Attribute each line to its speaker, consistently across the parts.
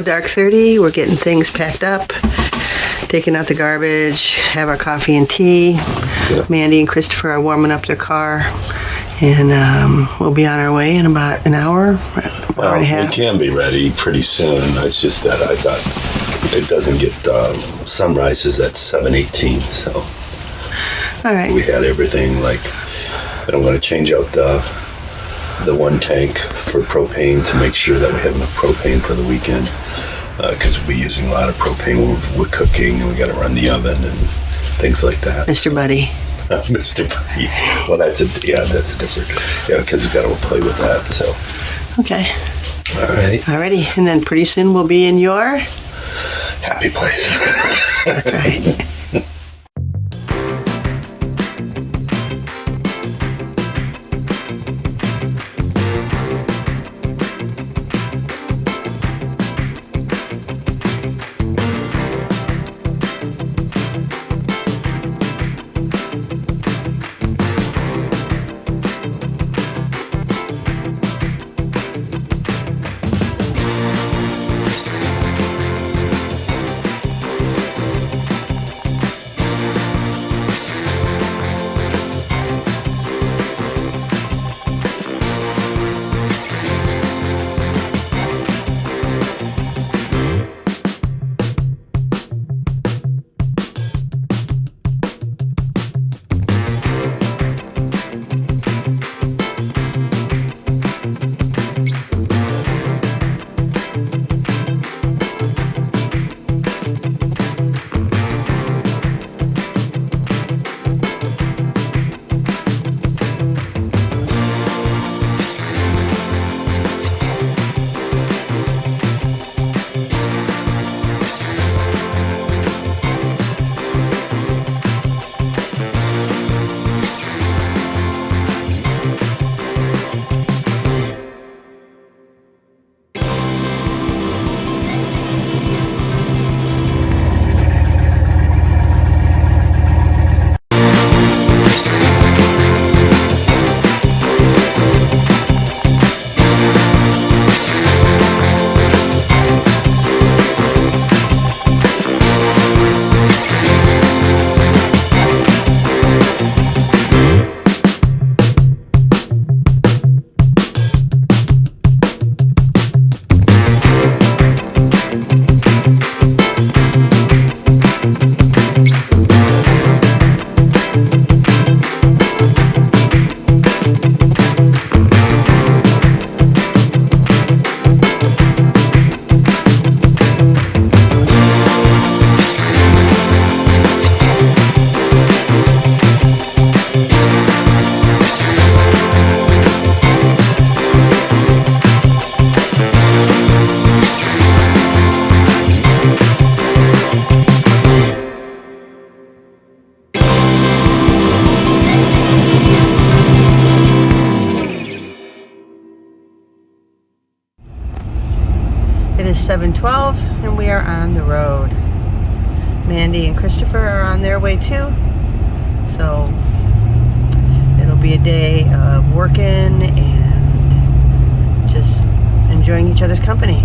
Speaker 1: dark 30. We're getting things packed up, taking out the garbage, have our coffee and tea.
Speaker 2: Yeah.
Speaker 1: Mandy and Christopher are warming up their car, and we'll be on our way in about an hour, hour and a half.
Speaker 2: We can be ready pretty soon. It's just that I thought it doesn't get sunrises at 7:18, so
Speaker 1: All right.
Speaker 2: we had everything and I'm going to change out the one tank for propane to make sure that we have enough propane for the weekend, because we'll be using a lot of propane. We're cooking, and we got to run the oven and things like that.
Speaker 1: Mr. Buddy.
Speaker 2: Mr. Buddy. Well, that's a different, because we've got to play with that, so.
Speaker 1: Okay.
Speaker 2: All right.
Speaker 1: Alrighty, and then pretty soon we'll be in your
Speaker 2: happy place.
Speaker 1: That's right. It is 7:12 and we are on the road. Mandy and Christopher are on their way too. So it'll be a day of working and just enjoying each other's company.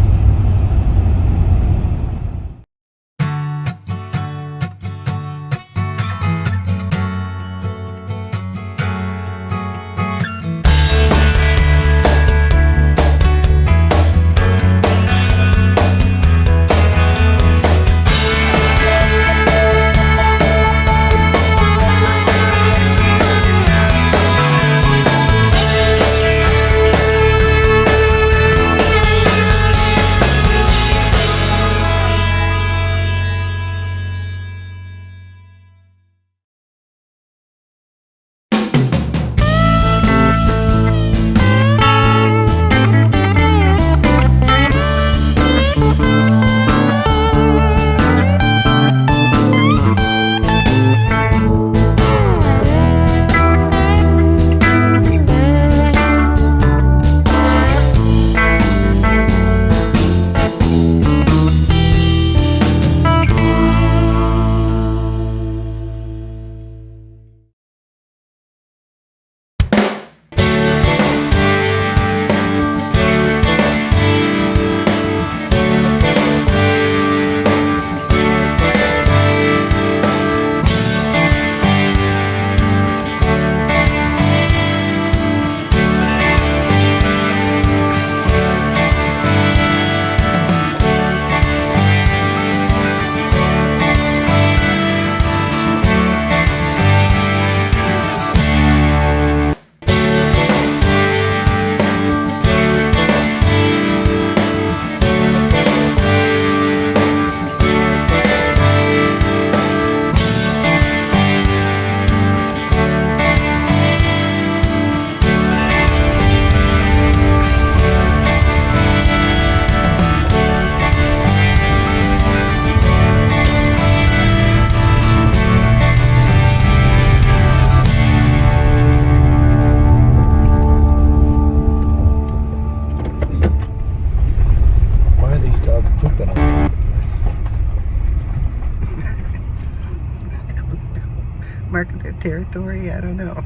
Speaker 1: cat territory? I don't know.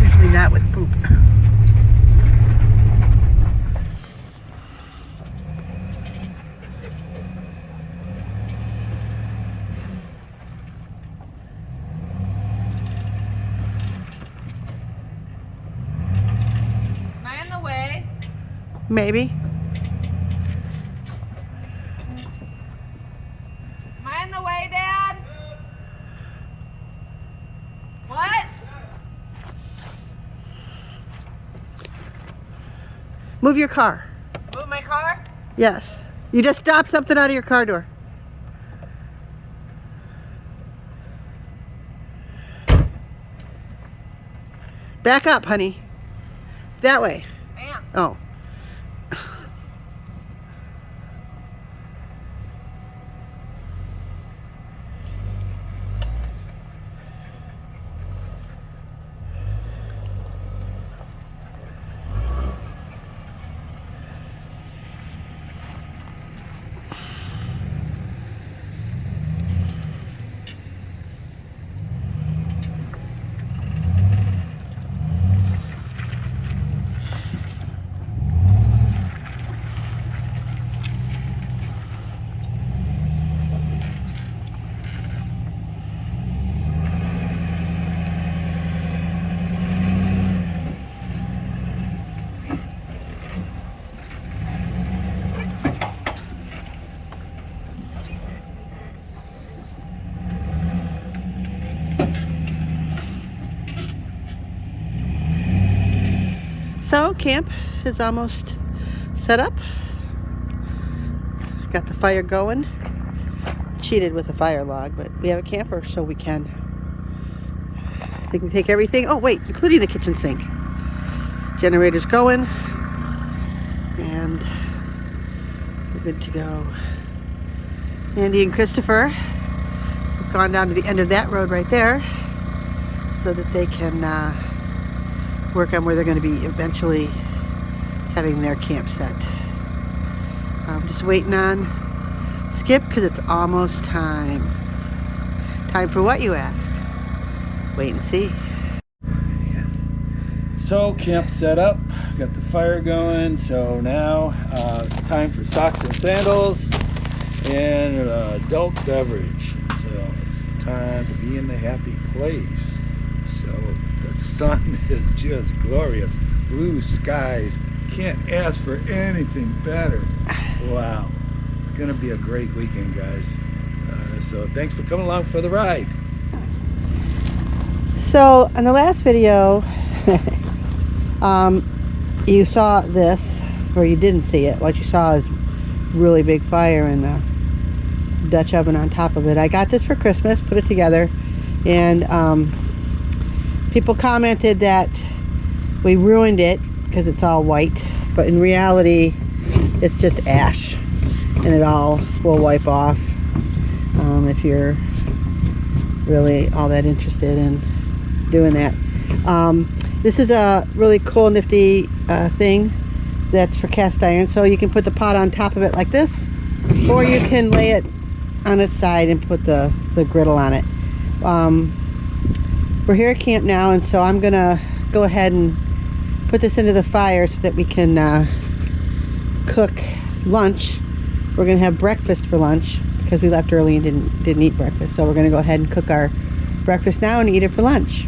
Speaker 1: Usually not with poop.
Speaker 3: Am I in the way?
Speaker 1: Maybe.
Speaker 3: Am I in the way, Dad? What?
Speaker 1: Move your car.
Speaker 3: Move my car?
Speaker 1: Yes. You just stopped something out of your car door. Back up, honey. That way.
Speaker 3: Bam.
Speaker 1: Oh. So camp is almost set up. Got the fire going. Cheated with a fire log, but we have a camper, so we can take everything. Oh wait, including the kitchen sink. Generator's going, and we're good to go. Manda and Christopher have gone down to the end of that road right there, so that they can work on where they're going to be eventually having their camp set. I'm just waiting on Skip because it's almost time. Time for what, you ask? Wait and see.
Speaker 4: So camp set up, got the fire going, so now time for socks and sandals and an adult beverage. So it's time to be in the happy place. So the sun is just glorious. Blue skies. Can't ask for anything better. Wow. It's going to be a great weekend, guys. So thanks for coming along for the ride.
Speaker 1: So in the last video, you saw this, or you didn't see it. What you saw is really big fire and a Dutch oven on top of it. I got this for Christmas, put it together, and people commented that we ruined it because it's all white, but in reality it's just ash, and it all will wipe off if you're really all that interested in doing that. This is a really cool, nifty thing that's for cast iron, so you can put the pot on top of it like this, or you can lay it on its side and put the griddle on it. We're here at camp now, and so I'm gonna go ahead and put this into the fire so that we can cook lunch. We're gonna have breakfast for lunch because we left early and didn't eat breakfast, so we're gonna go ahead and cook our breakfast now and eat it for lunch.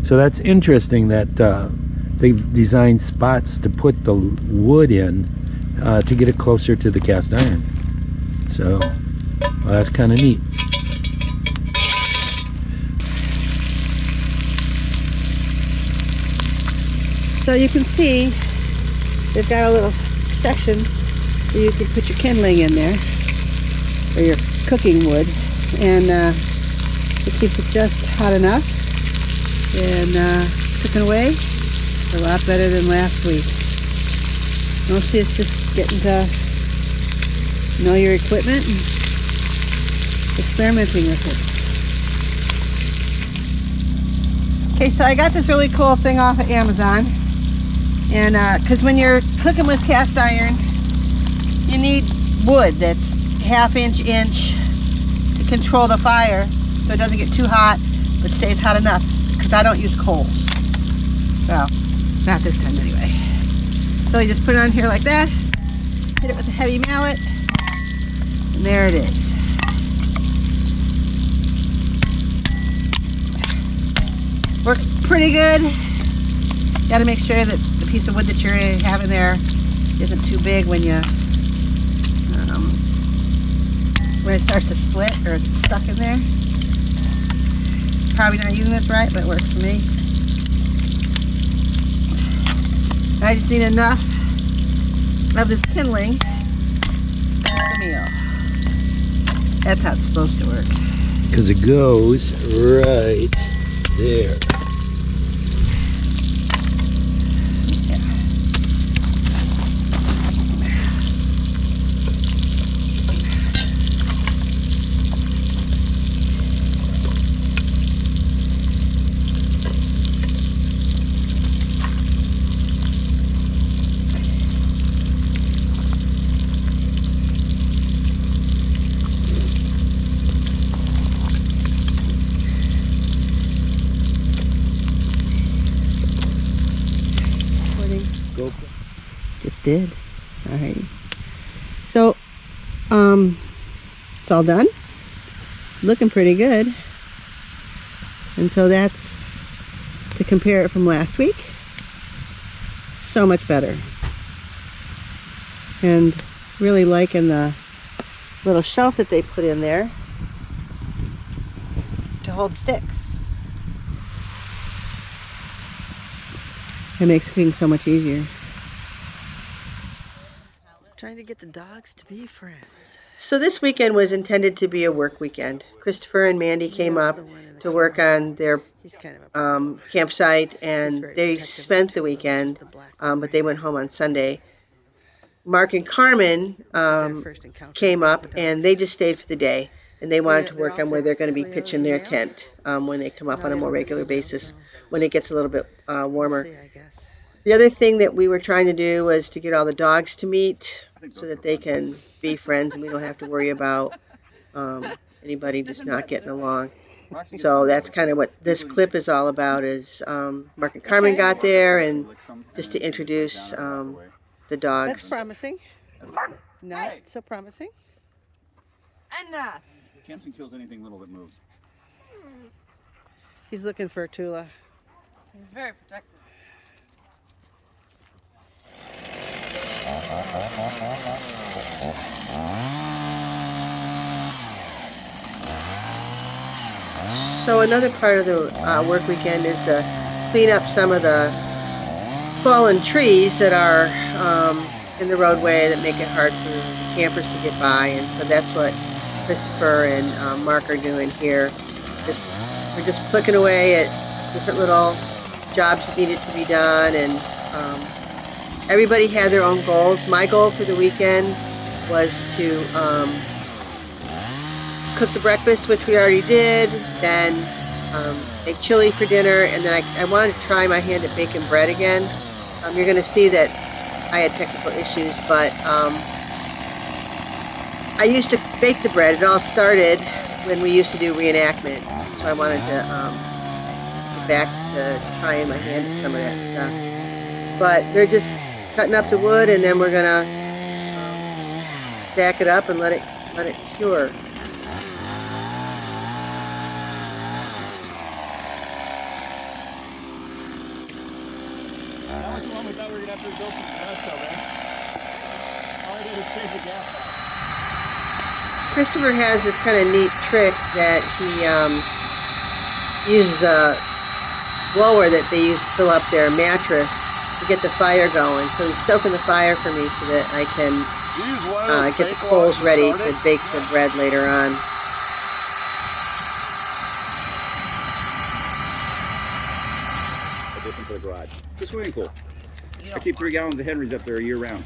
Speaker 4: So that's interesting that they've designed spots to put the wood in to get it closer to the cast iron. So well, that's kind of neat.
Speaker 1: So you can see they've got a little section where you can put your kindling in there, or your cooking wood, and it keeps it just hot enough and cooking away a lot better than last week. Mostly it's just getting to know your equipment and experimenting with it. Okay, so I got this really cool thing off of Amazon, and because when you're cooking with cast iron, you need wood that's half inch to control the fire, so it doesn't get too hot, but stays hot enough, because I don't use coals. Well, not this time anyway. So you just put it on here like that, hit it with a heavy mallet, and there it is. Works pretty good. Got to make sure that the piece of wood that you're having there isn't too big when it starts to split or it's stuck in there. Probably not using this right, but it works for me. I just need enough of this kindling to cook the meal. That's how it's supposed to work.
Speaker 4: Because it goes right there.
Speaker 1: Just did. All right. So, it's all done. Looking pretty good. And so that's to compare it from last week. So much better. And really liking the little shelf that they put in there to hold sticks. It makes cooking so much easier. Trying to get the dogs to be friends. So this weekend was intended to be a work weekend. Christopher and Mandy came up to work on their campsite, and they spent the weekend, but they went home on Sunday. Mark and Carmen came up, and they just stayed for the day, and they wanted to work on where they're going to be pitching their tent when they come up on a more regular basis, when it gets a little bit warmer. The other thing that we were trying to do was to get all the dogs to meet so that they can be friends and we don't have to worry about anybody just not getting along. So that's kind of what this clip is all about, is Mark and Carmen got there, and just to introduce the dogs. That's promising. Not so promising.
Speaker 3: Enough.
Speaker 5: Camping kills anything little that moves.
Speaker 1: He's looking for a Tula.
Speaker 3: He's very protective.
Speaker 1: So another part of the work weekend is to clean up some of the fallen trees that are in the roadway that make it hard for the campers to get by, and so that's what Christopher and Mark are doing here. We're just clicking away at different little jobs that needed to be done, and everybody had their own goals. My goal for the weekend was to cook the breakfast, which we already did, then make chili for dinner, and then I wanted to try my hand at baking bread again. You're going to see that I had technical issues, but I used to bake the bread. It all started when we used to do reenactment, so I wanted to get back to trying my hand at some of that stuff. But they're just cutting up the wood, and then we're gonna stack it up and let it cure.
Speaker 5: That was the one we thought we were gonna have to go from the rest of it. All I did was change the gas out.
Speaker 1: Christopher has this kind of neat trick that he uses a blower that they use to fill up their mattress to get the fire going. So he's stoking the fire for me so that I can get the coals ready to bake the bread later on.
Speaker 5: Addition for the garage. The swimming pool. I keep 3 gallons of Henry's up there year round.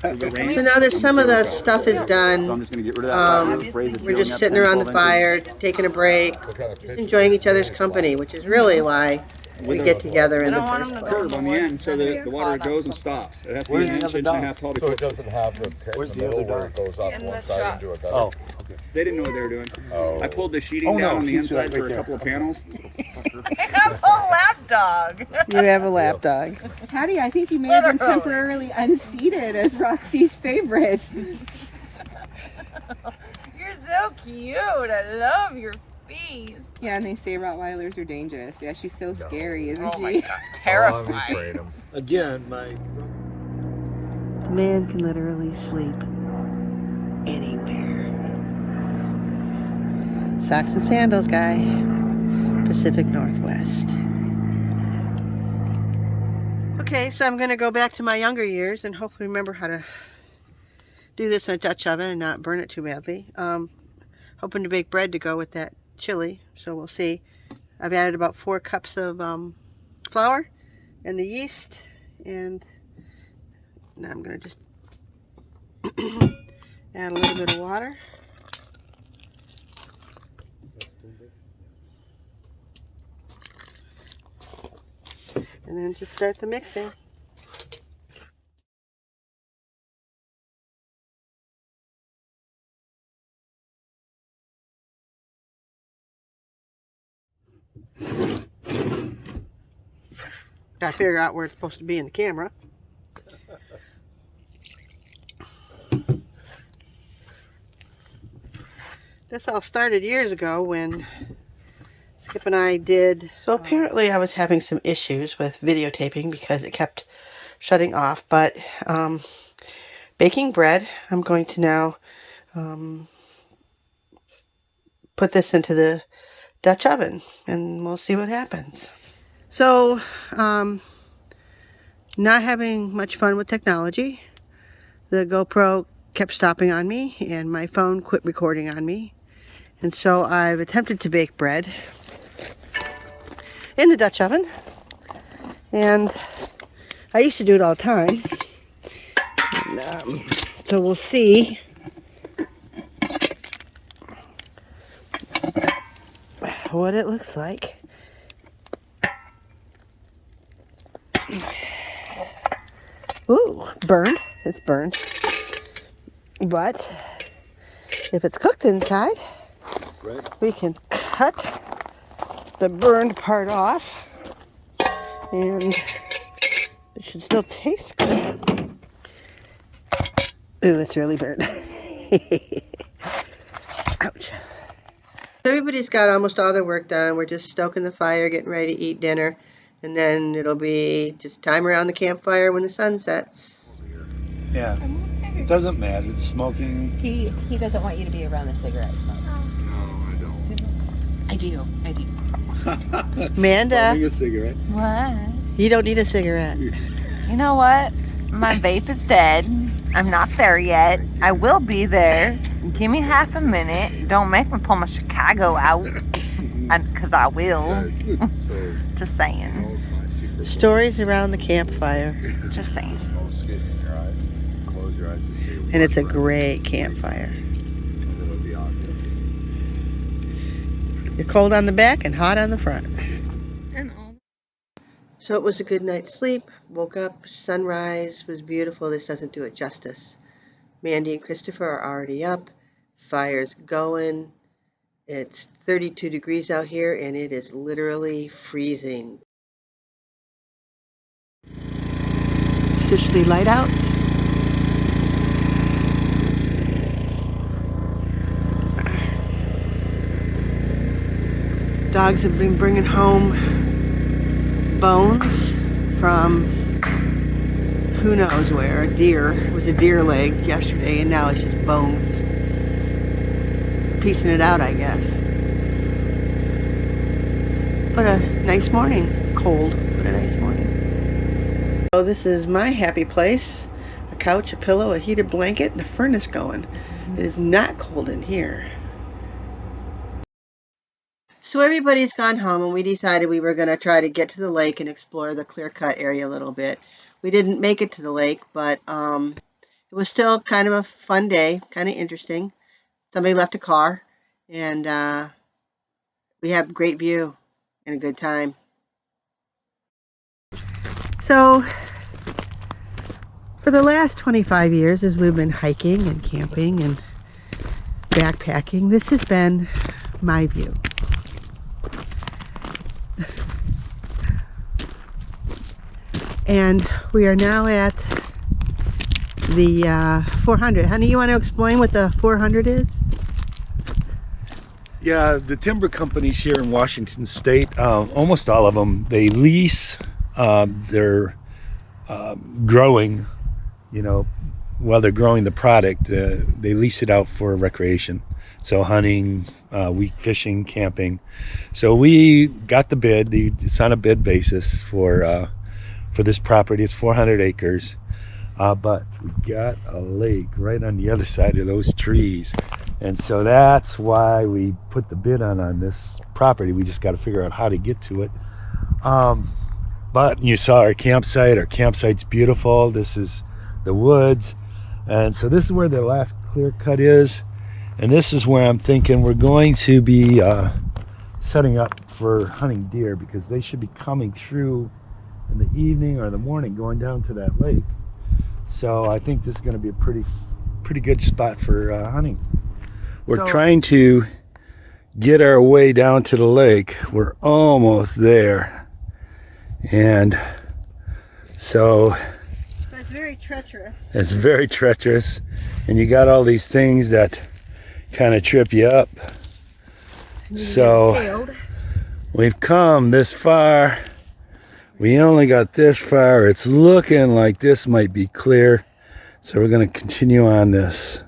Speaker 1: So now that some of the stuff is done,
Speaker 5: So I'm just gonna get rid of that.
Speaker 1: we're just sitting around the fire, taking a break, just enjoying each other's company, which is really why we get together in the
Speaker 3: I don't want
Speaker 1: first
Speaker 3: them to
Speaker 1: place.
Speaker 3: go
Speaker 5: Curve on the end so that the water goes and stops. It has to be
Speaker 4: Where's
Speaker 5: an
Speaker 4: the
Speaker 5: inch,
Speaker 4: other
Speaker 5: inch and a
Speaker 4: dog?
Speaker 5: half tall.
Speaker 6: So it doesn't have the pit
Speaker 4: Where's
Speaker 6: in
Speaker 4: the
Speaker 6: the
Speaker 4: other
Speaker 6: middle where
Speaker 4: dog?
Speaker 6: it goes off
Speaker 3: In
Speaker 6: one
Speaker 3: the
Speaker 6: side
Speaker 3: truck.
Speaker 6: into a gutter.
Speaker 4: Oh, okay.
Speaker 5: They didn't know what they were doing.
Speaker 6: Oh.
Speaker 5: I pulled the sheeting
Speaker 4: Oh, no,
Speaker 5: down on the
Speaker 4: she's
Speaker 5: inside
Speaker 4: right
Speaker 5: for a
Speaker 4: there.
Speaker 5: couple of panels.
Speaker 3: I have a lap dog.
Speaker 1: You have a lap dog.
Speaker 7: Patty, I think you may have been
Speaker 3: Literally.
Speaker 7: temporarily unseated as Roxy's favorite.
Speaker 3: You're so cute. I love your face.
Speaker 7: Yeah, and they say Rottweilers are dangerous. Yeah, she's so scary, isn't
Speaker 3: Oh my
Speaker 7: she?
Speaker 3: god,
Speaker 6: Oh, we
Speaker 3: terrifying.
Speaker 6: train 'em.
Speaker 4: Again, my
Speaker 1: The man can literally sleep anywhere. Socks and sandals guy, Pacific Northwest. Okay, so I'm going to go back to my younger years and hopefully remember how to do this in a Dutch oven and not burn it too badly. Hoping to bake bread to go with that chili, so we'll see. I've added about 4 cups of flour and the yeast, and now I'm going to just add a little bit of water. And then just start the mixing. Gotta figure out where it's supposed to be in the camera. This all started years ago when Skip and I did. So apparently I was having some issues with videotaping because it kept shutting off. But baking bread, I'm going to now put this into the Dutch oven and we'll see what happens. So, not having much fun with technology. The GoPro kept stopping on me and my phone quit recording on me. And so I've attempted to bake bread in the Dutch oven. And I used to do it all the time. And, so we'll see what it looks like. Ooh, burned. It's burned. But if it's cooked inside, we can cut the burned part off and it should still taste good. Ooh, it's really burnt. Ouch. Everybody's got almost all their work done. We're just stoking the fire, getting ready to eat dinner. And then it'll be just time around the campfire when the sun sets.
Speaker 4: yeah. It doesn't matter. It's smoking.
Speaker 7: He doesn't want you to be around the cigarette smoke.
Speaker 6: No, I don't.
Speaker 7: I do.
Speaker 1: Amanda,
Speaker 4: Having a cigarette.
Speaker 3: What?
Speaker 1: you don't need a cigarette.
Speaker 3: You know what? My vape is dead. I'm not there yet. I will be there. Give me half a minute. Don't make me pull my Chicago out. Because I will.
Speaker 6: So,
Speaker 3: Just saying.
Speaker 6: my secret
Speaker 1: Stories around the campfire.
Speaker 3: Just saying.
Speaker 6: smoke's getting in your eyes. Close your eyes to see.
Speaker 1: And it's a great campfire.
Speaker 6: It'll be obvious.
Speaker 1: You're cold on the back and hot on the front.
Speaker 3: And all.
Speaker 1: So it was a good night's sleep. Woke up, sunrise was beautiful. This doesn't do it justice. Mandy and Christopher are already up. Fire's going. It's 32 degrees out here and it is literally freezing. It's officially light out. Dogs have been bringing home bones from who knows where. A deer. It was a deer leg yesterday and now it's just bones. Piecing it out, I guess. But a nice morning. Cold, but a nice morning. So this is my happy place. A couch, a pillow, a heated blanket, and a furnace going. It is not cold in here. So everybody's gone home and we decided we were going to try to get to the lake and explore the clear-cut area a little bit. We didn't make it to the lake, but it was still kind of a fun day, kind of interesting. Somebody left a car and we had a great view and a good time. So for the last 25 years, as we've been hiking and camping and backpacking, this has been my view. And we are now at the 400. Honey, you want to explain what the 400 is?
Speaker 4: Yeah, the timber companies here in Washington State, almost all of them, they lease their growing, you know, while they're growing the product, they lease it out for recreation. So hunting, week fishing, camping. So we got the bid. It's on a bid basis for this property. It's 400 acres, but we got a lake right on the other side of those trees. And so that's why we put the bid on this property. We just got to figure out how to get to it. But you saw our campsite. Our campsite's beautiful. This is the woods. And so this is where the last clear cut is. And this is where I'm thinking we're going to be setting up for hunting deer, because they should be coming through in the evening or the morning going down to that lake. So I think this is going to be a pretty good spot for hunting. We're trying to get our way down to the lake. We're almost there. And so
Speaker 1: It's very treacherous.
Speaker 4: it's very treacherous. And you got all these things that kind of trip you up. So we've come this far. We only got this far. It's looking like this might be clear. So we're going to continue on this.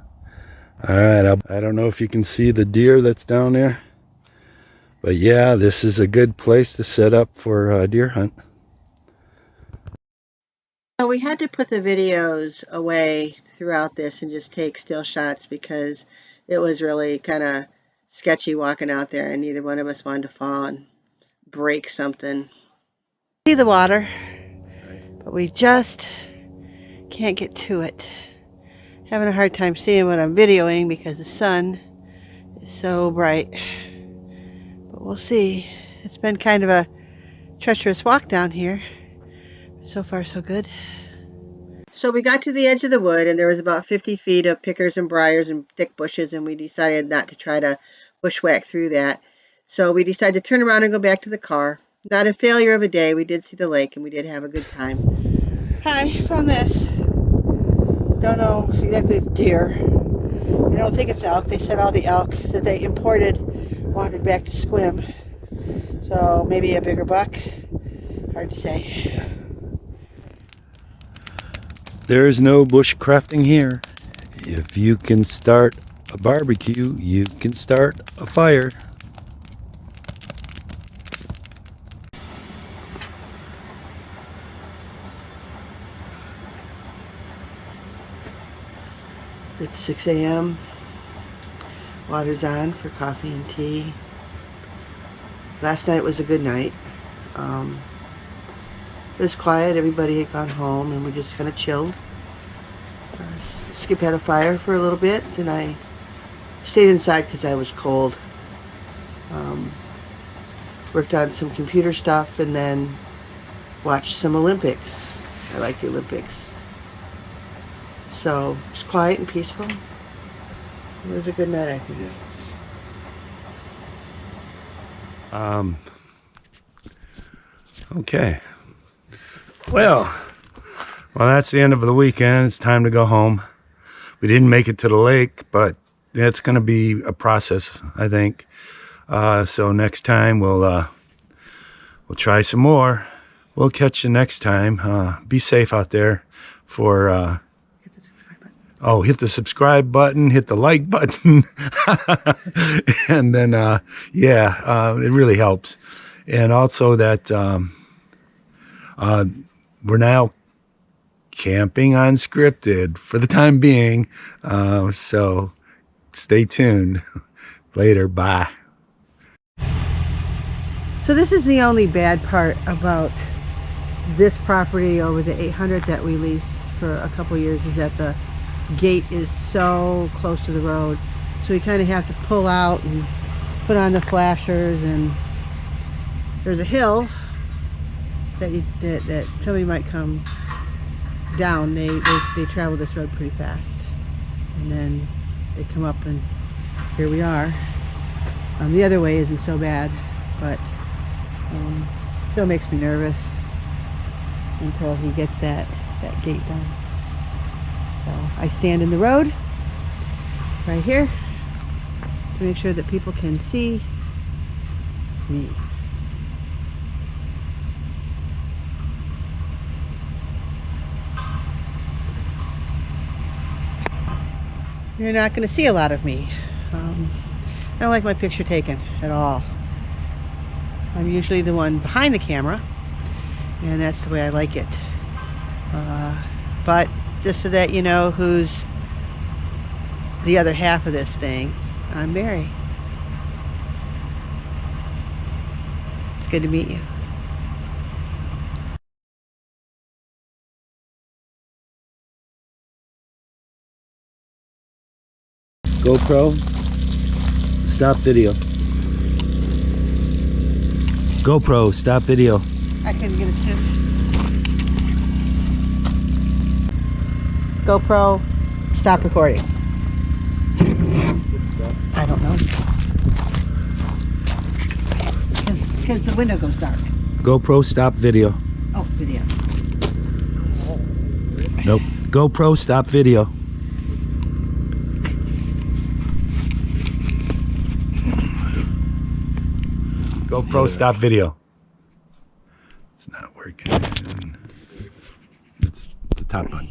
Speaker 4: All right, I don't know if you can see the deer that's down there. But yeah, this is a good place to set up for a deer hunt.
Speaker 1: So we had to put the videos away throughout this and just take still shots, because it was really kind of sketchy walking out there, and neither one of us wanted to fall and break something. See the water, but we just can't get to it. Having a hard time seeing what I'm videoing because the sun is so bright. But we'll see. It's been kind of a treacherous walk down here. So far, so good. So we got to the edge of the wood, and there was about 50 feet of pickers and briars and thick bushes, and we decided not to try to bushwhack through that. So we decided to turn around and go back to the car. Not a failure of a day. We did see the lake, and we did have a good time. Hi, found this. Don't know exactly if it's deer. I don't think it's elk. They said all the elk that they imported wandered back to Squim. So maybe a bigger buck. Hard to say.
Speaker 4: There is no bushcrafting here. If you can start a barbecue, you can start a fire.
Speaker 1: It's 6 a.m. Water's on for coffee and tea. Last night was a good night. It was quiet. Everybody had gone home, and we just kind of chilled. Skip had a fire for a little bit, and I stayed inside because I was cold. Worked on some computer stuff, and then watched some Olympics. I like the Olympics. So it's quiet and peaceful. It was a good night, I think.
Speaker 4: Okay. Well, that's the end of the weekend. It's time to go home. We didn't make it to the lake, but it's going to be a process, I think. So next time we'll try some more. We'll catch you next time. Be safe out there. Hit the subscribe button, hit the like button, and then it really helps. And also that we're now camping unscripted for the time being, so stay tuned. Later, bye.
Speaker 1: So this is the only bad part about this property over the 800 that we leased for a couple years, is that the gate is so close to the road, so we kind of have to pull out and put on the flashers, and there's a hill that somebody might come down, they travel this road pretty fast, and then they come up, and here we are. The other way isn't so bad, but still makes me nervous until he gets that gate done. So I stand in the road right here to make sure that people can see me. You're not going to see a lot of me. I don't like my picture taken at all. I'm usually the one behind the camera, and that's the way I like it. But just so that you know who's the other half of this thing, I'm Mary. It's good to meet you.
Speaker 4: GoPro, stop video. GoPro, stop video.
Speaker 1: I couldn't get a chip. GoPro, stop recording. I don't know. Because the window goes dark.
Speaker 4: GoPro, stop video.
Speaker 1: Oh, video.
Speaker 4: Nope. GoPro, stop video. GoPro, stop video. It's not working. It's the top button.